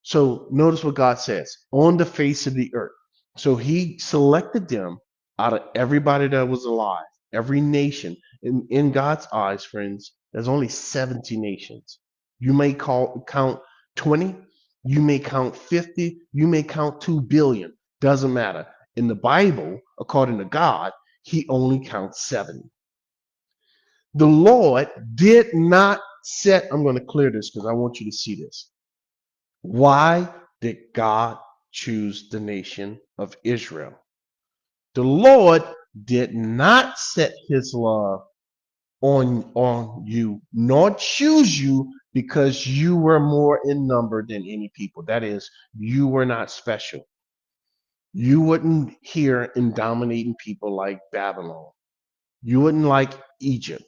So notice what God says on the face of the earth. So he selected them out of everybody that was alive, every nation. In God's eyes, friends, there's only 70 nations. You may count 20, you may count 50, you may count 2 billion. Doesn't matter. In the Bible, according to God, he only counts 70. The Lord did not set, I'm going to clear this because I want you to see this. Why did God choose the nation of Israel? The Lord did not set his love on you, nor choose you because you were more in number than any people. That is, you were not special. You wouldn't hear in dominating people like Babylon. You wouldn't like Egypt.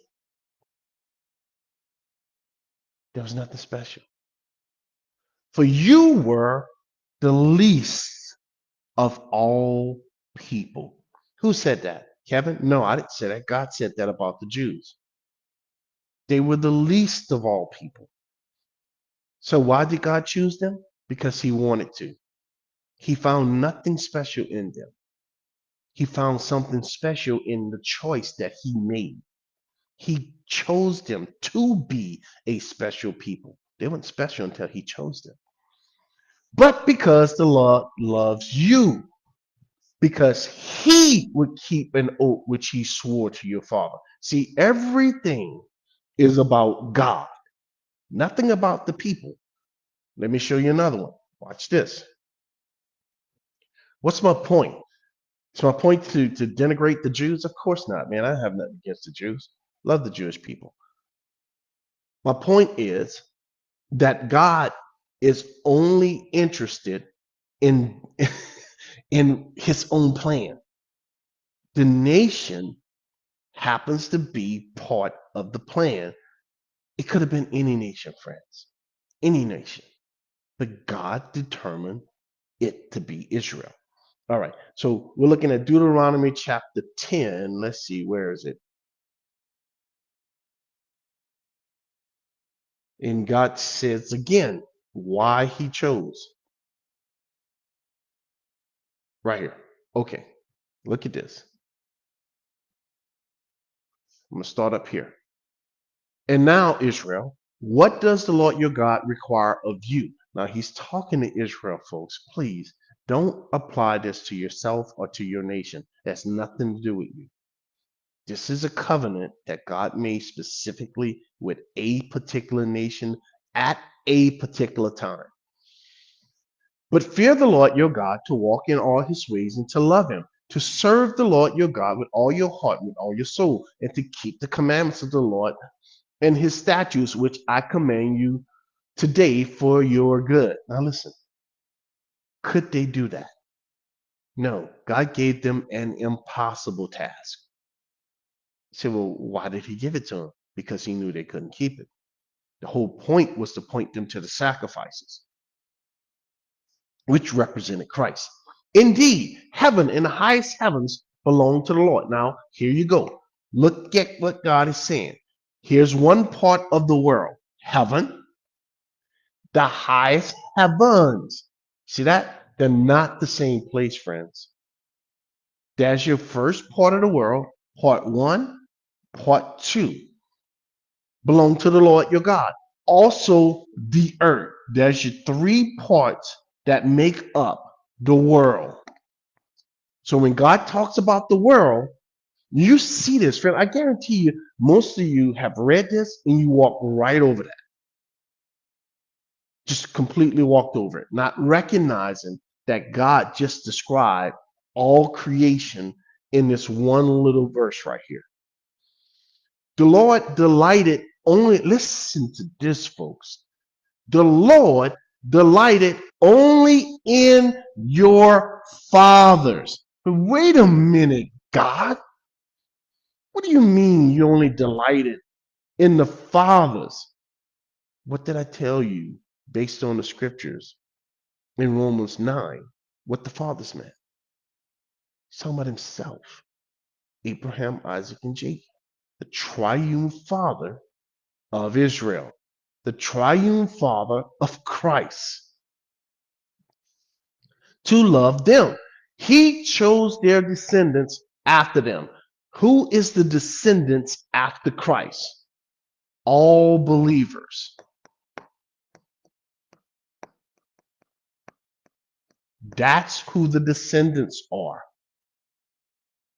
There was nothing special. For you were the least of all people. Who said that? Kevin? No, I didn't say that. God said that about the Jews. They were the least of all people. So why did God choose them? Because he wanted to. He found nothing special in them. He found something special in the choice that he made. He chose them to be a special people. They weren't special until he chose them. But because the Lord loves you, because he would keep an oath which he swore to your father. See, everything is about God, nothing about the people. Let me show you another one. Watch this. What's my point? Is my point to denigrate the Jews? Of course not, man. I have nothing against the Jews. Love the Jewish people. My point is that God is only interested in in his own plan. The nation happens to be part of the plan. It could have been any nation, friends, any nation. But God determined it to be Israel. All right. So we're looking at Deuteronomy chapter 10. Let's see, where is it? And God says again why he chose. Right here. Okay. Look at this. I'm going to start up here. And now, Israel, what does the Lord your God require of you? Now, he's talking to Israel, folks. Please don't apply this to yourself or to your nation. That's nothing to do with you. This is a covenant that God made specifically with a particular nation at a particular time. But fear the Lord your God, to walk in all his ways and to love him, to serve the Lord your God with all your heart, with all your soul, and to keep the commandments of the Lord and his statutes, which I command you today for your good. Now listen, could they do that? No, God gave them an impossible task. You say, well, why did he give it to them? Because he knew they couldn't keep it. The whole point was to point them to the sacrifices, which represented Christ. Indeed, heaven and the highest heavens belong to the Lord. Now, here you go. Look at what God is saying. Here's one part of the world, heaven, the highest heavens. See that? They're not the same place, friends. There's your first part of the world, part one, part two, belong to the Lord your God. Also, the earth. There's your three parts that make up the world. So when God talks about the world, you see this, friend. I guarantee you, most of you have read this and you walk right over that. Just completely walked over it, not recognizing that God just described all creation in this one little verse right here. The Lord delighted only, listen to this, folks. The Lord delighted only in your fathers. But wait a minute, God. What do you mean you only delighted in the fathers? What did I tell you based on the scriptures in Romans 9? What the fathers meant? He's talking about himself, Abraham, Isaac, and Jacob, the triune father of Israel, the triune father of Christ. to love them. He chose their descendants after them. Who is the descendants after Christ? All believers. That's who the descendants are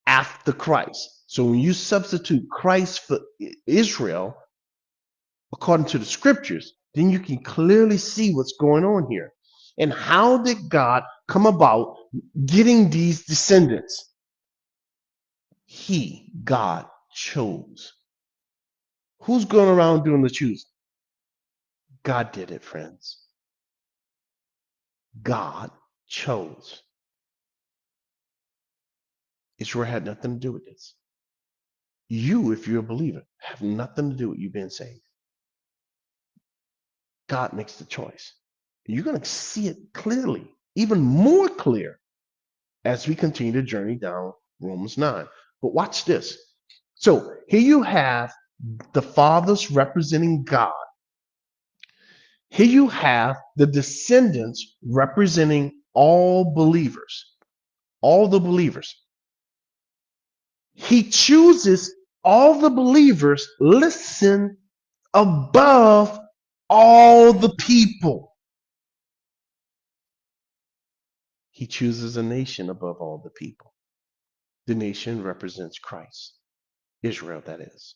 after Christ. So when you substitute Christ for Israel, according to the scriptures, then you can clearly see what's going on here. And how did God come about getting these descendants? God, chose. Who's going around doing the choosing? God did it, friends. God chose. Israel had nothing to do with this. You, if you're a believer, have nothing to do with you being saved. God makes the choice. You're going to see it clearly, even more clear, as we continue to journey down Romans 9. But watch this. So here you have the fathers representing God. Here you have the descendants representing all believers, all the believers. He chooses all the believers, listen, above all the people. He chooses a nation above all the people. The nation represents Christ, Israel, that is.